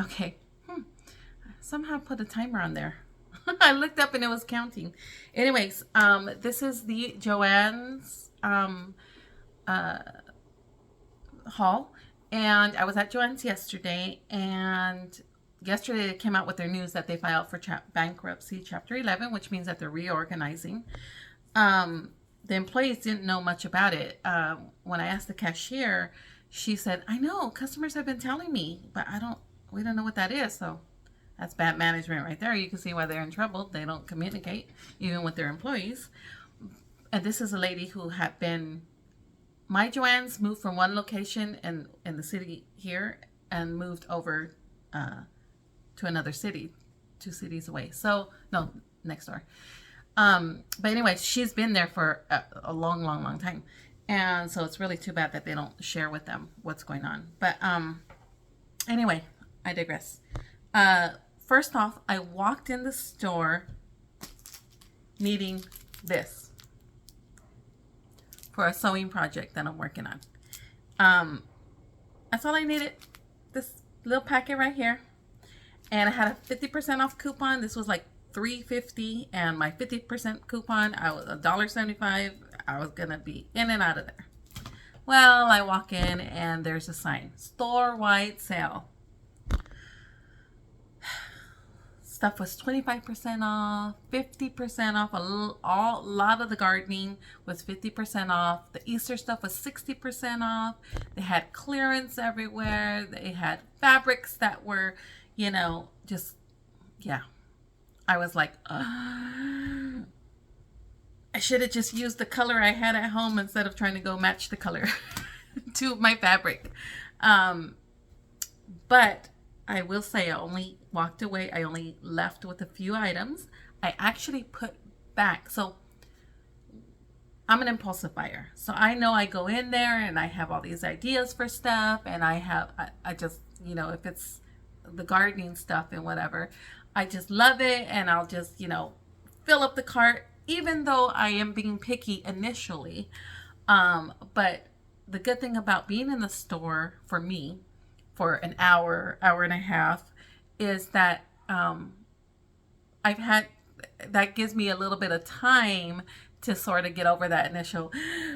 Okay. Somehow put a timer on there. I looked up and it was counting. Anyways, this is the Joann's uh, haul, and I was at Joann's yesterday, and yesterday they came out with their news that they filed for bankruptcy, Chapter 11, which means that they're reorganizing. The employees didn't know much about it. When I asked the cashier, she said, "I know customers have been telling me, but we don't know what that is." So that's bad management right there. You can see why they're in trouble. They don't communicate even with their employees. And this is a lady who had been, my Joann's moved from one location in the city here and moved over to another city, 2 cities away. So, no, next door. But anyway, she's been there for a long, long, long time. And so it's really too bad that they don't share with them what's going on. But anyway, I digress. First off, I walked in the store needing this for a sewing project that I'm working on. That's all I needed. This little packet right here. And I had a 50% off coupon. This was like $3.50, and my 50% coupon, I was $1.75. I was gonna be in and out of there. Well, I walk in and there's a sign, store-wide sale. Stuff was 25% off, 50% off. A lot of the gardening was 50% off. The Easter stuff was 60% off. They had clearance everywhere. They had fabrics that were, just, yeah. I was like, I should have just used the color I had at home instead of trying to go match the color to my fabric. But I will say I only walked away. I only left with a few items. I actually put back. So I'm an impulsive buyer. So I know I go in there and I have all these ideas for stuff. And I just, if it's the gardening stuff and whatever, I just love it. And I'll just, fill up the cart, even though I am being picky initially. But the good thing about being in the store for me, for an hour and a half, is that that gives me a little bit of time to sort of get over that initial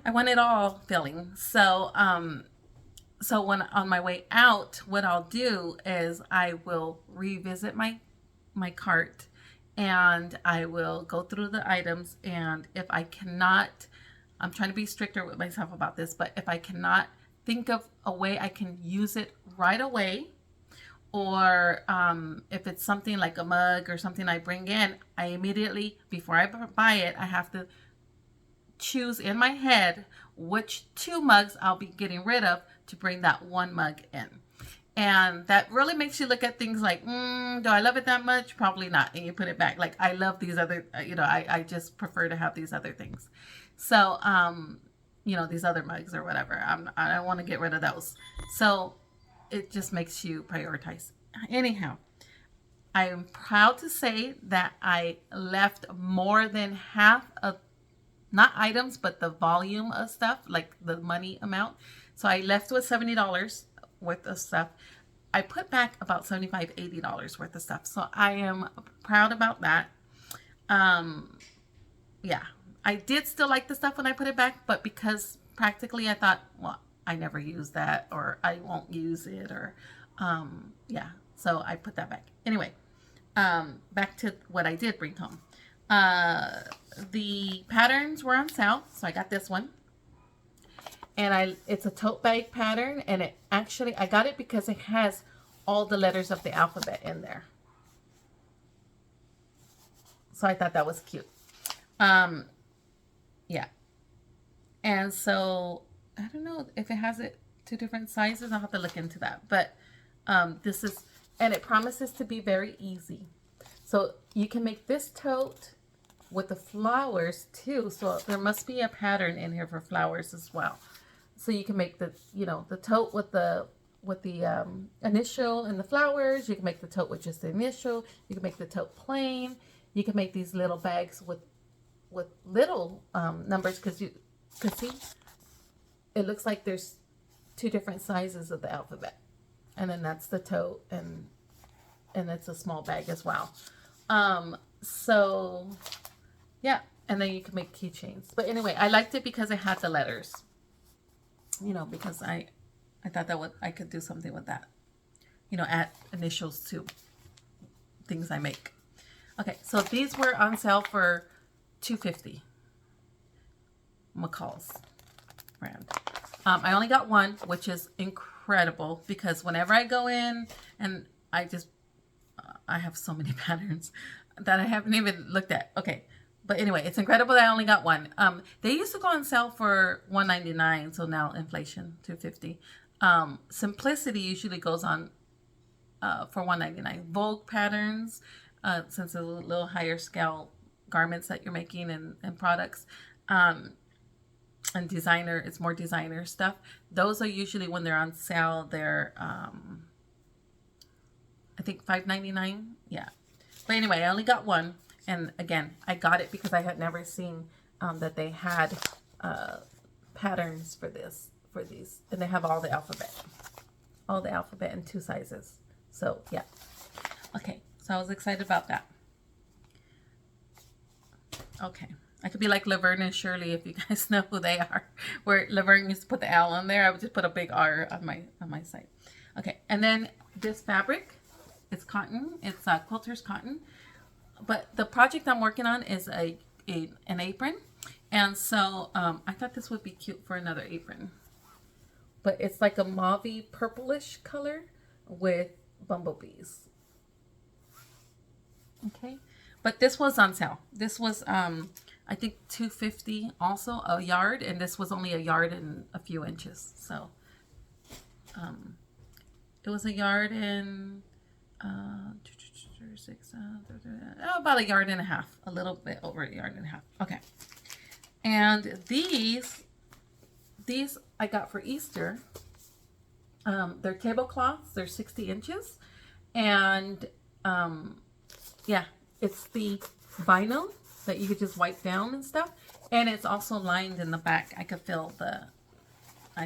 I want it all feeling. So when on my way out, what I'll do is I will revisit my cart, and I will go through the items, and if I cannot, I'm trying to be stricter with myself about this, but if I cannot think of a way I can use it right away, or if it's something like a mug or something I bring in, I immediately, before I buy it, I have to choose in my head which 2 mugs I'll be getting rid of to bring that 1 mug in. And that really makes you look at things like, do I love it that much? Probably not. And you put it back. Like, I love these other, I just prefer to have these other things. So, these other mugs or whatever. I don't want to get rid of those. So it just makes you prioritize. Anyhow, I am proud to say that I left more than half of, not items, but the volume of stuff, like the money amount. So I left with $70 worth of stuff. I put back about $75, $80 worth of stuff. So I am proud about that. Yeah. I did still like the stuff when I put it back, but because practically I thought, well, I never use that, or I won't use it, or yeah. So I put that back. Anyway, back to what I did bring home. The patterns were on sale, so I got this one. And it's a tote bag pattern, and I got it because it has all the letters of the alphabet in there. So I thought that was cute. Yeah. And so I don't know if it has it 2 different sizes. I'll have to look into that. But this is, and it promises to be very easy. So you can make this tote with the flowers too. So there must be a pattern in here for flowers as well. So you can make the tote with the initial and the flowers. You can make the tote with just the initial. You can make the tote plain. You can make these little bags with little numbers, because you can see it looks like there's 2 different sizes of the alphabet, and then that's the tote, and and it's a small bag as well. So yeah, and then you can make keychains. But anyway, I liked it because it had the letters. You know, because I thought that I could do something with that. You know, add initials to things I make. Okay, so these were on sale for $2.50. McCall's brand. I only got one, which is incredible because whenever I go in and I have so many patterns that I haven't even looked at. Okay, but anyway, it's incredible that I only got one. They used to go on sale for $1.99, so now inflation $2.50. Simplicity usually goes on for $1.99. Vogue patterns, since it's a little higher scale garments that you're making and products. And designer, it's more designer stuff. Those are usually when they're on sale. They're I think $5.99. Yeah, but anyway, I only got one, and again, I got it because I had never seen that they had patterns for these, and they have all the alphabet in 2 sizes. So yeah, okay. So I was excited about that. Okay. I could be like Laverne and Shirley, if you guys know who they are. Where Laverne used to put the L on there, I would just put a big R on my site. Okay, and then this fabric, it's cotton. It's quilter's cotton. But the project I'm working on is an apron, and so I thought this would be cute for another apron. But it's like a mauvey purplish color with bumblebees. Okay, but this was on sale. This was I think $2.50 also a yard, and this was only a yard and a few inches. So it was a yard and about a yard and a half, a little bit over a yard and a half. Okay, and these I got for Easter. They're tablecloths. They're 60 inches, and yeah, it's the vinyl that you could just wipe down and stuff. And it's also lined in the back. I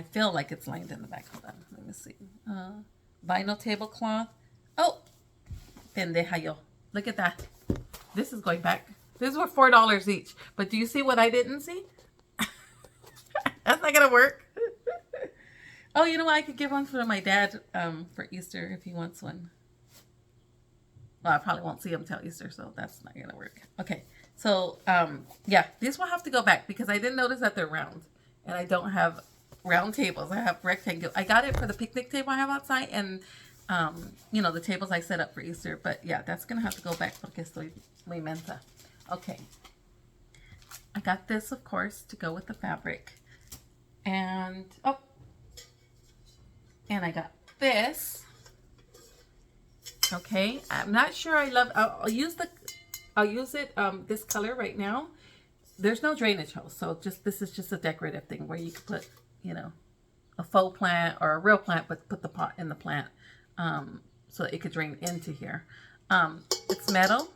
feel like it's lined in the back. Hold on, let me see. Vinyl tablecloth. Oh, pendeja yo. Look at that. This is going back. These were $4 each. But do you see what I didn't see? That's not gonna work. Oh, you know what? I could give one for my dad for Easter if he wants one. Well, I probably won't see him till Easter, so that's not gonna work. Okay, so yeah, these will have to go back because I didn't notice that they're round, and I don't have round tables. I have rectangle. I got it for the picnic table I have outside, and you know, the tables I set up for Easter. But yeah, that's gonna have to go back porque estoy muy mensa. Okay, I got this, of course, to go with the fabric, and oh, and I got this. Okay, I'm not sure I love, I'll use it, this color right now. There's no drainage hole, so this is just a decorative thing where you can put, you know, a faux plant or a real plant, but put the pot in the plant, so that it could drain into here. It's metal.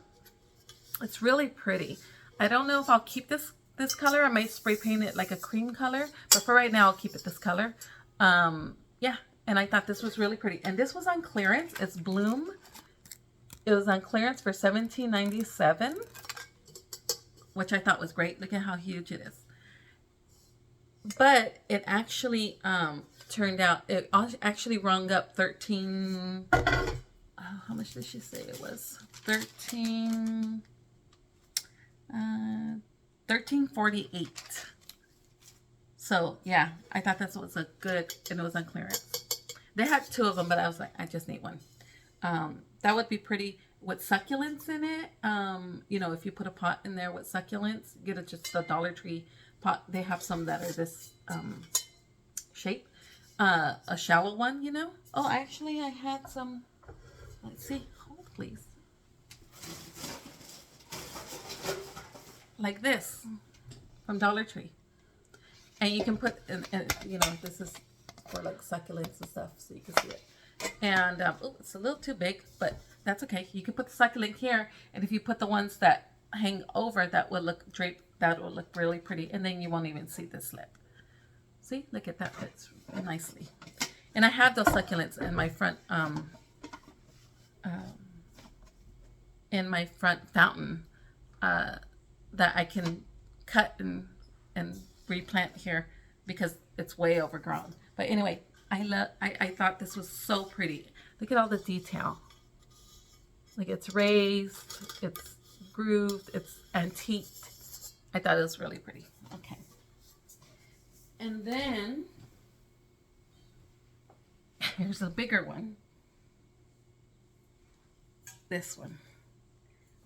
It's really pretty. I don't know if I'll keep this color. I might spray paint it like a cream color, but for right now, I'll keep it this color. Yeah. And I thought this was really pretty. And this was on clearance. It's Bloom. It was on clearance for $17.97, which I thought was great. Look at how huge it is. But it actually turned out, it actually rung up 13, how much did she say it was? 13.48. So yeah, I thought this was a good, and it was on clearance. They had 2 of them, but I was like, I just need one. That would be pretty with succulents in it. You know, if you put a pot in there with succulents, get it just a Dollar Tree pot. They have some that are this shape. A shallow one, you know. Oh, actually, I had some. Let's see. Hold, please. Like this from Dollar Tree. And you can put, you know, this is for like succulents and stuff, so you can see it. And oh, it's a little too big, but that's okay. You can put the succulent here, and if you put the ones that hang over, that will look draped. That will look really pretty, and then you won't even see the slip. See, look at that, fits nicely. And I have those succulents in my front in my front fountain that I can cut and replant here because it's way overgrown. But anyway, I thought this was so pretty. Look at all the detail. Like it's raised, it's grooved, it's antiqued. I thought it was really pretty. Okay. And then here's a bigger one. This one.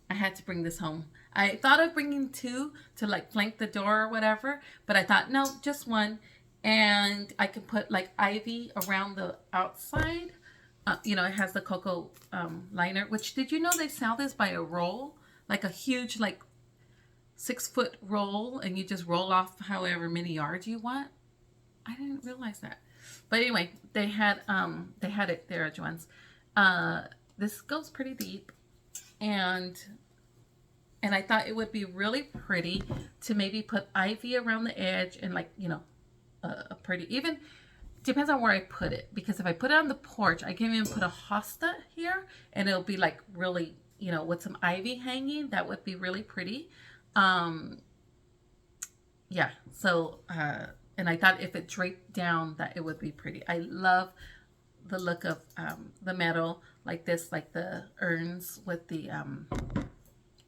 I had to bring this home. I thought of bringing two to like flank the door or whatever, but I thought, no, just one. And I could put like ivy around the outside. You know, it has the cocoa liner, which did you know they sell this by a roll? Like a huge, like 6-foot roll, and you just roll off however many yards you want. I didn't realize that. But anyway, they had it there at Joann's. This goes pretty deep, and I thought it would be really pretty to maybe put ivy around the edge and like, you know, a pretty, even depends on where I put it, because if I put it on the porch, I can even put a hosta here and it'll be like really, you know, with some ivy hanging. That would be really pretty. Yeah, so and I thought if it draped down that it would be pretty. I love the look of the metal like this, like the urns with the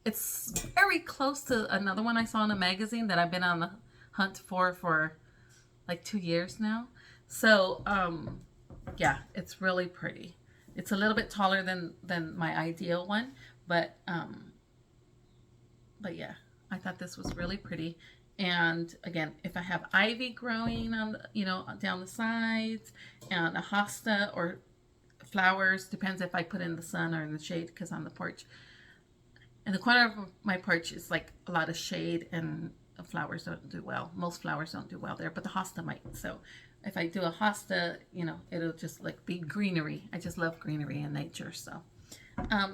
it's very close to another one I saw in a magazine that I've been on the hunt for like 2 years now. So yeah, it's really pretty. It's a little bit taller than my ideal one, but yeah, I thought this was really pretty. And again, if I have ivy growing on the, you know, down the sides, and a hosta or flowers, depends if I put in the sun or in the shade, because on the porch, in the corner of my porch is like a lot of shade, and flowers don't do well. Most flowers don't do well there, but the hosta might. So if I do a hosta, you know, it'll just like be greenery. I just love greenery in nature. So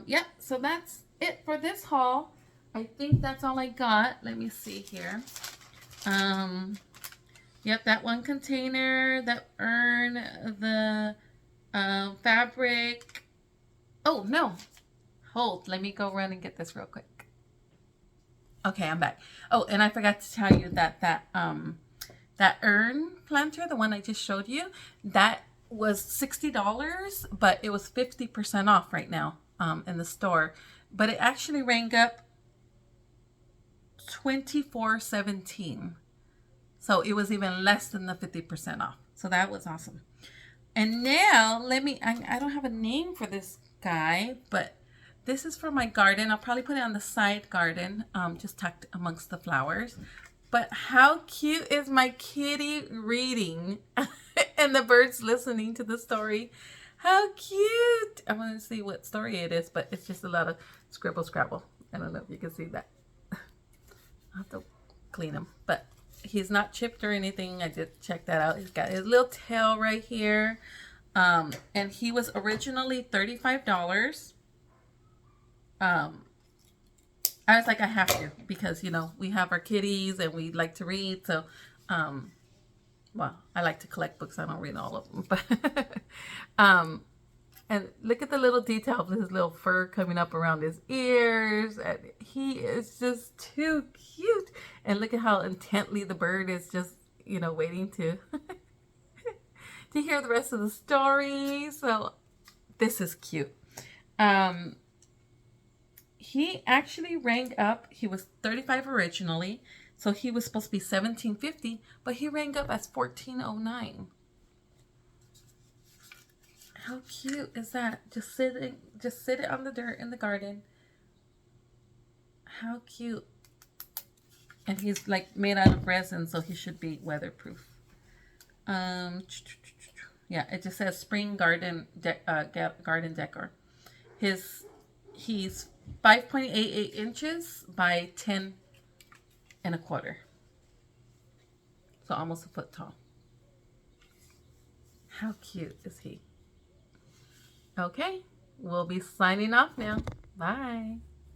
yeah, so that's it for this haul. I think that's all I got. Let me see here. Yep, that one container, that urn, the fabric. Oh, no. Hold. Let me go run and get this real quick. Okay, I'm back. Oh, and I forgot to tell you that that urn planter, the one I just showed you, that was $60, but it was 50% off right now in the store. But it actually rang up $24.17. So it was even less than the 50% off. So that was awesome. And now I don't have a name for this guy, but this is for my garden. I'll probably put it on the side garden, just tucked amongst the flowers. But how cute is my kitty reading and the birds listening to the story? How cute. I want to see what story it is, but it's just a lot of scribble scrabble. I don't know if you can see that. I'll have to clean him, but he's not chipped or anything. I did check that out. He's got his little tail right here. And he was originally $35. I was like, I have to, because, you know, we have our kitties and we like to read. So, well, I like to collect books. I don't read all of them, but, and look at the little detail of his little fur coming up around his ears. And he is just too cute. And look at how intently the bird is just, you know, waiting to, to hear the rest of the story. So this is cute. He actually rang up, he was $35 originally. So he was supposed to be $17.50, but he rang up as $14.09. How cute is that? Just sit it on the dirt in the garden. How cute. And he's like made out of resin, so he should be weatherproof. Yeah, it just says spring garden garden decor. He's 5.88 inches by 10 1/4. So almost a foot tall. How cute is he? Okay, we'll be signing off now. Bye.